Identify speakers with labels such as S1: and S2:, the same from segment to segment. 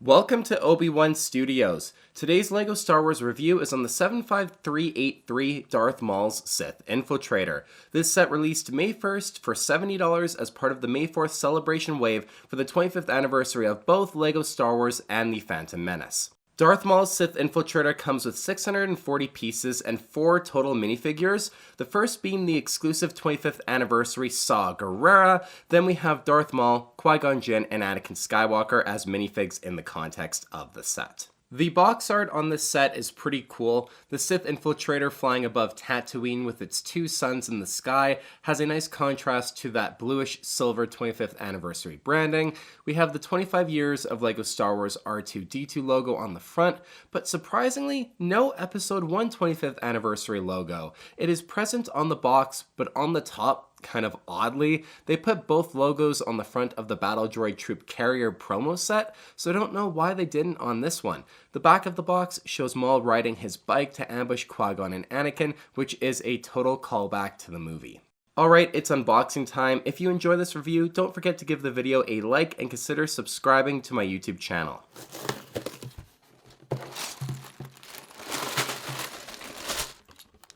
S1: Welcome to Obi-Wan Studios. Today's LEGO Star Wars review is on the 75383 Darth Maul's Sith Infiltrator. This set released May 1st for $70 as part of the May 4th celebration wave for the 25th anniversary of both LEGO Star Wars and the Phantom Menace. Darth Maul's Sith Infiltrator comes with 640 pieces and 4 total minifigures, the first being the exclusive 25th Anniversary Saw Gurerra. Then we have Darth Maul, Qui-Gon Jinn, and Anakin Skywalker as minifigs in the context of the set. The box art on this set is pretty cool. The Sith Infiltrator flying above Tatooine with its 2 suns in the sky has a nice contrast to that bluish silver 25th anniversary branding. We have the 25 years of LEGO Star Wars R2-D2 logo on the front, but surprisingly, no Episode 1 25th anniversary logo. It is present on the box, but on the top, kind of oddly, they put both logos on the front of the Battle Droid Troop Carrier promo set, so I don't know why they didn't on this one. The back of the box shows Maul riding his bike to ambush Qui-Gon and Anakin, which is a total callback to the movie. Alright, it's unboxing time. If you enjoy this review, don't forget to give the video a like and consider subscribing to my YouTube channel.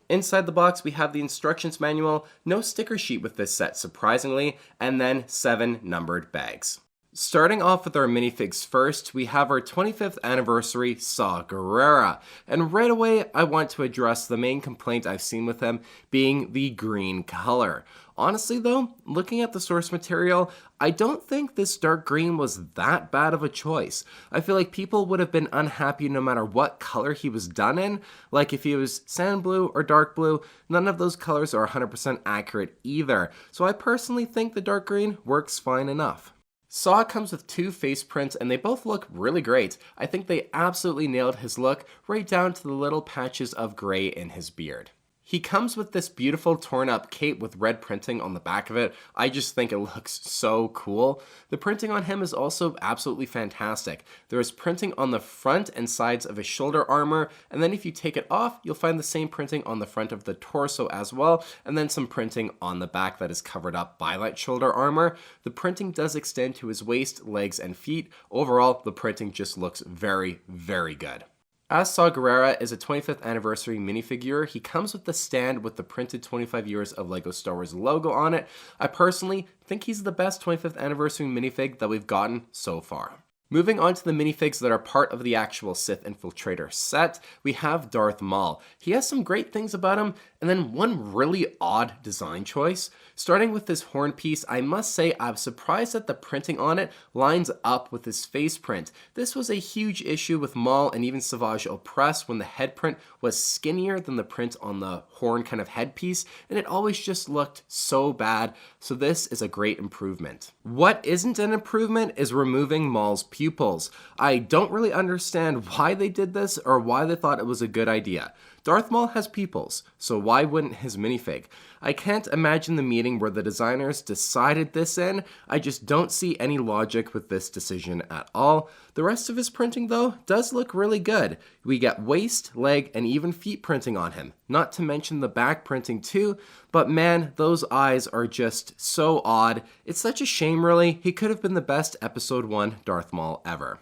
S1: Inside the box, we have the instructions manual, no sticker sheet with this set surprisingly, and then 7 numbered bags. Starting off with our minifigs first, we have our 25th Anniversary Saw Gurerra, and right away I want to address the main complaint I've seen with him being the green color. Honestly though, looking at the source material, I don't think this dark green was that bad of a choice. I feel like people would have been unhappy no matter what color he was done in. Like if he was sand blue or dark blue, none of those colors are 100% accurate either. So I personally think the dark green works fine enough. Saw comes with 2 face prints and they both look really great. I think they absolutely nailed his look right down to the little patches of gray in his beard. He comes with this beautiful torn up cape with red printing on the back of it. I just think it looks so cool. The printing on him is also absolutely fantastic. There is printing on the front and sides of his shoulder armor, and then if you take it off, you'll find the same printing on the front of the torso as well, and then some printing on the back that is covered up by that shoulder armor. The printing does extend to his waist, legs, and feet. Overall, the printing just looks very, very good. As Saw Gurerra is a 25th anniversary minifigure, he comes with the stand with the printed 25 years of LEGO Star Wars logo on it. I personally think he's the best 25th anniversary minifig that we've gotten so far. Moving on to the minifigs that are part of the actual Sith Infiltrator set, we have Darth Maul. He has some great things about him, and then one really odd design choice. Starting with this horn piece, I must say I'm surprised that the printing on it lines up with his face print. This was a huge issue with Maul and even Savage Opress when the head print was skinnier than the print on the horn kind of headpiece, and it always just looked so bad, so this is a great improvement. What isn't an improvement is removing Maul's pupils. I don't really understand why they did this or why they thought it was a good idea. Darth Maul has pupils, so why wouldn't his minifig? I can't imagine the meeting where the designers decided this in. I just don't see any logic with this decision at all. The rest of his printing though does look really good. We get waist, leg, and even feet printing on him. Not to mention the back printing too, but man, those eyes are just so odd. It's such a shame really. He could have been the best Episode 1 Darth Maul ever.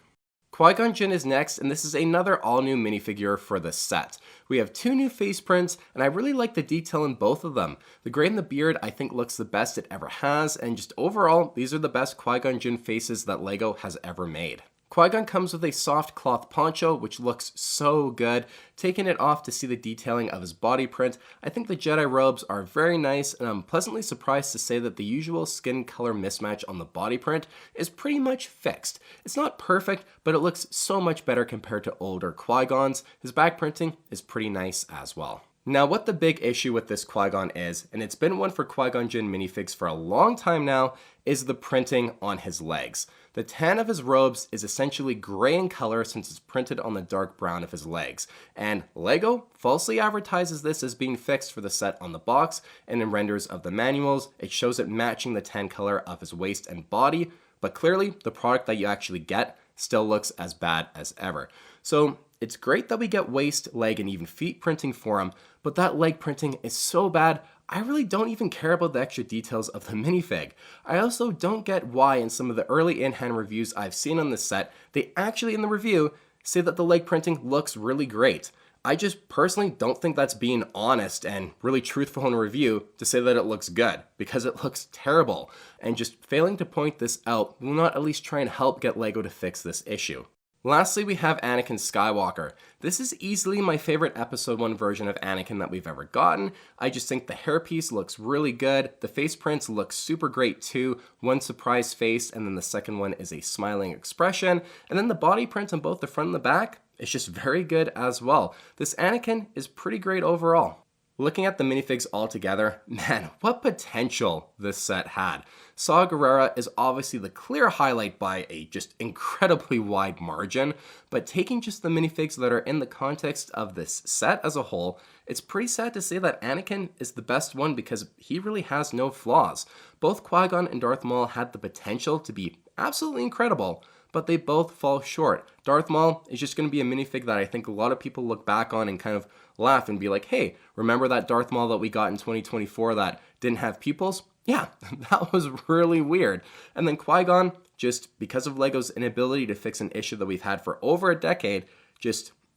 S1: Qui-Gon Jinn is next, and this is another all-new minifigure for the set. We have 2 new face prints, and I really like the detail in both of them. The gray in the beard I think looks the best it ever has, and just overall, these are the best Qui-Gon Jinn faces that LEGO has ever made. Qui-Gon comes with a soft cloth poncho, which looks so good. Taking it off to see the detailing of his body print, I think the Jedi robes are very nice, and I'm pleasantly surprised to say that the usual skin color mismatch on the body print is pretty much fixed. It's not perfect, but it looks so much better compared to older Qui-Gons. His back printing is pretty nice as well. Now, what the big issue with this Qui-Gon is, and it's been one for Qui-Gon Jinn minifigs for a long time now, is the printing on his legs. The tan of his robes is essentially gray in color since it's printed on the dark brown of his legs. And LEGO falsely advertises this as being fixed for the set on the box, and in renders of the manuals, it shows it matching the tan color of his waist and body, but clearly the product that you actually get still looks as bad as ever. So it's great that we get waist, leg, and even feet printing for him, but that leg printing is so bad, I really don't even care about the extra details of the minifig. I also don't get why in some of the early in-hand reviews I've seen on this set, they actually in the review say that the leg printing looks really great. I just personally don't think that's being honest and really truthful in a review to say that it looks good, because it looks terrible, and just failing to point this out will not at least try and help get LEGO to fix this issue. Lastly, we have Anakin Skywalker. This is easily my favorite episode 1 version of Anakin that we've ever gotten. I just think the hairpiece looks really good. The face prints look super great too. One surprise face, and then the second one is a smiling expression. And then the body print on both the front and the back, it's just very good as well. This Anakin is pretty great overall. Looking at the minifigs all together, man, what potential this set had. Saw Gurerra is obviously the clear highlight by a just incredibly wide margin, but taking just the minifigs that are in the context of this set as a whole, it's pretty sad to say that Anakin is the best one because he really has no flaws. Both Qui-Gon and Darth Maul had the potential to be absolutely incredible, but they both fall short. Darth Maul is just going to be a minifig that I think a lot of people look back on and kind of laugh and be like, hey, remember that Darth Maul that we got in 2024 that didn't have pupils? Yeah, that was really weird. And then Qui-Gon, just because of LEGO's inability to fix an issue that we've had for over a decade,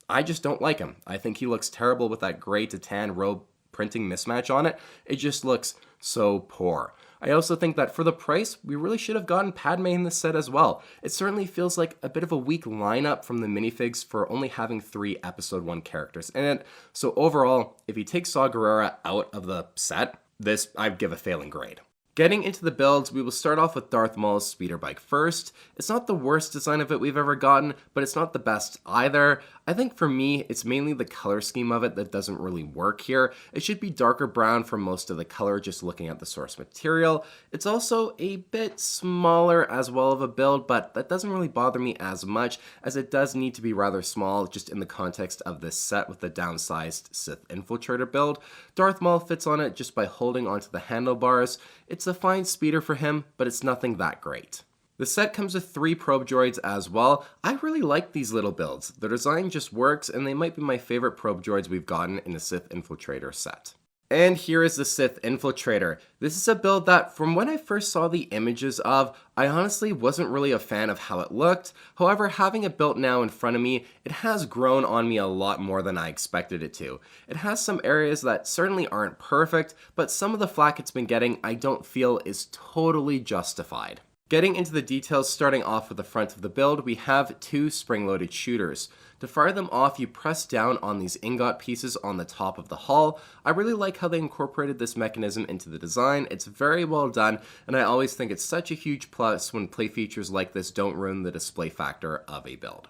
S1: I just don't like him. I think he looks terrible with that gray to tan robe printing mismatch on it. It just looks so poor. I also think that for the price, we really should have gotten Padme in this set as well. It certainly feels like a bit of a weak lineup from the minifigs for only having 3 episode 1 characters in it. So overall, if you take Saw Gurerra out of the set, this I'd give a failing grade. Getting into the builds, we will start off with Darth Maul's speeder bike first. It's not the worst design of it we've ever gotten, but it's not the best either. I think for me, it's mainly the color scheme of it that doesn't really work here. It should be darker brown for most of the color, just looking at the source material. It's also a bit smaller as well of a build, but that doesn't really bother me as much, as it does need to be rather small just in the context of this set with the downsized Sith Infiltrator build. Darth Maul fits on it just by holding onto the handlebars. It's a fine speeder for him, but it's nothing that great. The set comes with 3 probe droids as well. I really like these little builds. The design just works, and they might be my favorite probe droids we've gotten in the Sith Infiltrator set. And here is the Sith Infiltrator. This is a build that, from when I first saw the images of, I honestly wasn't really a fan of how it looked. However, having it built now in front of me, it has grown on me a lot more than I expected it to. It has some areas that certainly aren't perfect, but some of the flack it's been getting I don't feel is totally justified. Getting into the details, starting off with the front of the build, we have 2 spring-loaded shooters. To fire them off, you press down on these ingot pieces on the top of the hull. I really like how they incorporated this mechanism into the design. It's very well done, and I always think it's such a huge plus when play features like this don't ruin the display factor of a build.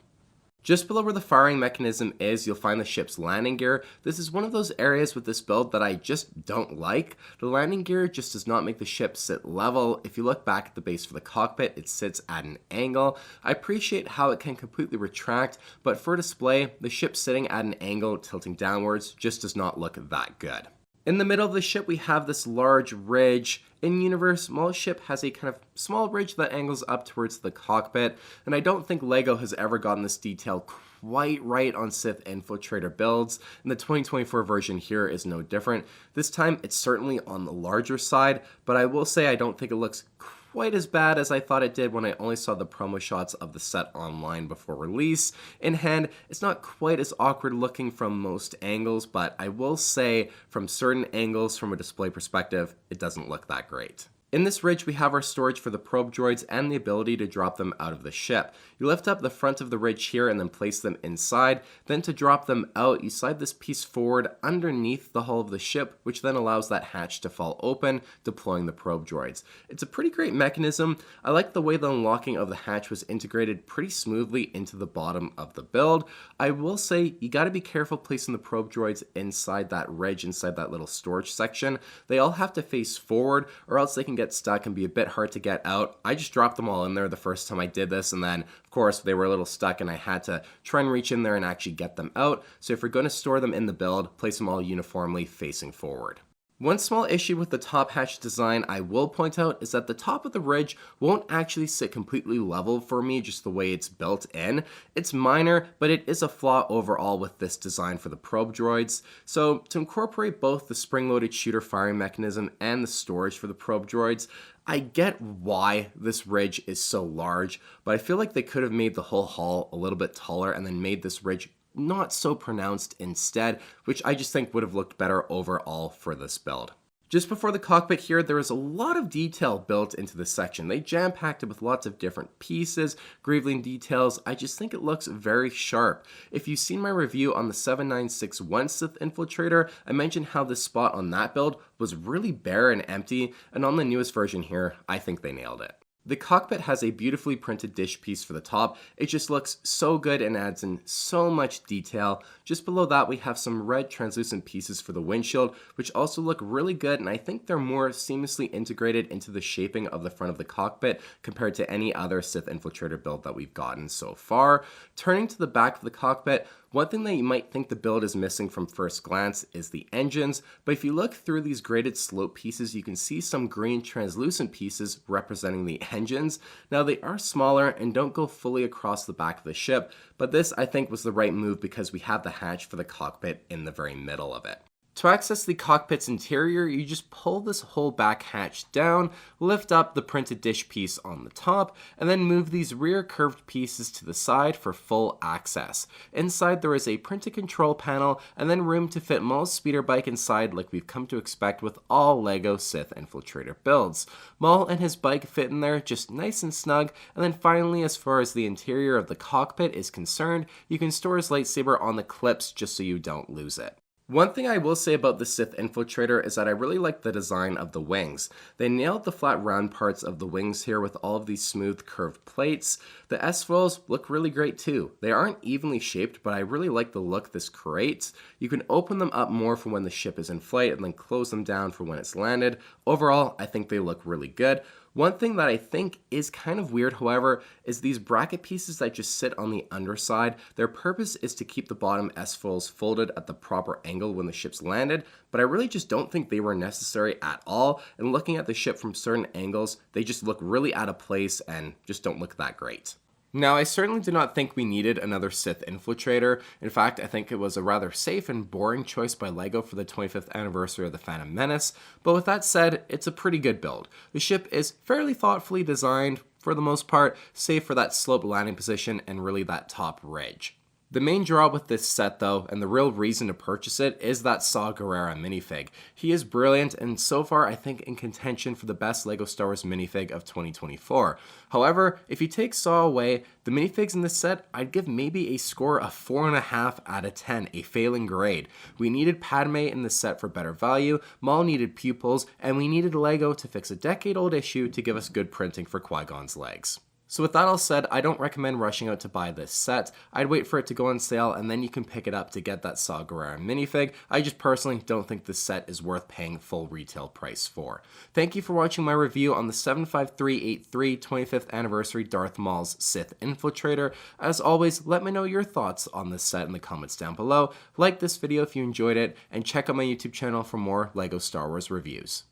S1: Just below where the firing mechanism is, you'll find the ship's landing gear. This is one of those areas with this build that I just don't like. The landing gear just does not make the ship sit level. If you look back at the base for the cockpit, it sits at an angle. I appreciate how it can completely retract, but for display, the ship sitting at an angle tilting downwards just does not look that good. In the middle of the ship, we have this large ridge. In universe, Maul's ship has a kind of small ridge that angles up towards the cockpit, and I don't think LEGO has ever gotten this detail quite right on Sith Infiltrator builds, and the 2024 version here is no different. This time, it's certainly on the larger side, but I will say I don't think it looks quite as bad as I thought it did when I only saw the promo shots of the set online before release. In hand, it's not quite as awkward looking from most angles, but I will say from certain angles from a display perspective, it doesn't look that great. In this ridge, we have our storage for the probe droids and the ability to drop them out of the ship. You lift up the front of the ridge here and then place them inside. Then to drop them out, you slide this piece forward underneath the hull of the ship, which then allows that hatch to fall open, deploying the probe droids. It's a pretty great mechanism. I like the way the unlocking of the hatch was integrated pretty smoothly into the bottom of the build. I will say you gotta be careful placing the probe droids inside that ridge, inside that little storage section. They all have to face forward or else they can get stuck and be a bit hard to get out. I just dropped them all in there the first time I did this, and then of course they were a little stuck and I had to try and reach in there and actually get them out. So if you're going to store them in the build, place them all uniformly facing forward. One small issue with the top hatch design I will point out is that the top of the ridge won't actually sit completely level for me just the way it's built in. It's minor, but it is a flaw overall with this design for the probe droids. So to incorporate both the spring-loaded shooter firing mechanism and the storage for the probe droids, I get why this ridge is so large, but I feel like they could have made the whole hull a little bit taller and then made this ridge not so pronounced instead, which I just think would have looked better overall for this build. Just before the cockpit here, there is a lot of detail built into this section. They jam-packed it with lots of different pieces, greavling details. I just think it looks very sharp. If you've seen my review on the 7961 Sith Infiltrator, I mentioned how this spot on that build was really bare and empty, and on the newest version here, I think they nailed it. The cockpit has a beautifully printed dish piece for the top. It just looks so good and adds in so much detail. Just below that we have some red translucent pieces for the windshield, which also look really good, and I think they're more seamlessly integrated into the shaping of the front of the cockpit compared to any other Sith Infiltrator build that we've gotten so far. Turning to the back of the cockpit, one thing that you might think the build is missing from first glance is the engines, but if you look through these graded slope pieces, you can see some green translucent pieces representing the engines. Now they are smaller and don't go fully across the back of the ship, but this I think was the right move because we have the hatch for the cockpit in the very middle of it. To access the cockpit's interior, you just pull this whole back hatch down, lift up the printed dish piece on the top, and then move these rear curved pieces to the side for full access. Inside there is a printed control panel, and then room to fit Maul's speeder bike inside like we've come to expect with all LEGO Sith Infiltrator builds. Maul and his bike fit in there just nice and snug, and then finally, as far as the interior of the cockpit is concerned, you can store his lightsaber on the clips just so you don't lose it. One thing I will say about the Sith Infiltrator is that I really like the design of the wings. They nailed the flat round parts of the wings here with all of these smooth curved plates. The S-foils look really great too. They aren't evenly shaped, but I really like the look this creates. You can open them up more for when the ship is in flight and then close them down for when it's landed. Overall, I think they look really good. One thing that I think is kind of weird, however, is these bracket pieces that just sit on the underside. Their purpose is to keep the bottom S-foils folded at the proper angle when the ship's landed, but I really just don't think they were necessary at all, and looking at the ship from certain angles, they just look really out of place and just don't look that great. Now, I certainly do not think we needed another Sith Infiltrator. In fact, I think it was a rather safe and boring choice by LEGO for the 25th anniversary of the Phantom Menace, but with that said, it's a pretty good build. The ship is fairly thoughtfully designed, for the most part, save for that slope landing position and really that top ridge. The main draw with this set though, and the real reason to purchase it, is that Saw Gurerra Minifig. He is brilliant and so far I think in contention for the best LEGO Star Wars minifig of 2024. However, if you take Saw away, the minifigs in this set, I'd give maybe a score of 4.5 out of 10, a failing grade. We needed Padme in the set for better value, Maul needed pupils, and we needed LEGO to fix a decade-old issue to give us good printing for Qui-Gon's legs. So with that all said, I don't recommend rushing out to buy this set. I'd wait for it to go on sale and then you can pick it up to get that Saw Gurerra minifig. I just personally don't think this set is worth paying full retail price for. Thank you for watching my review on the 75383 25th anniversary Darth Maul's Sith Infiltrator. As always, let me know your thoughts on this set in the comments down below. Like this video if you enjoyed it, and check out my YouTube channel for more LEGO Star Wars reviews.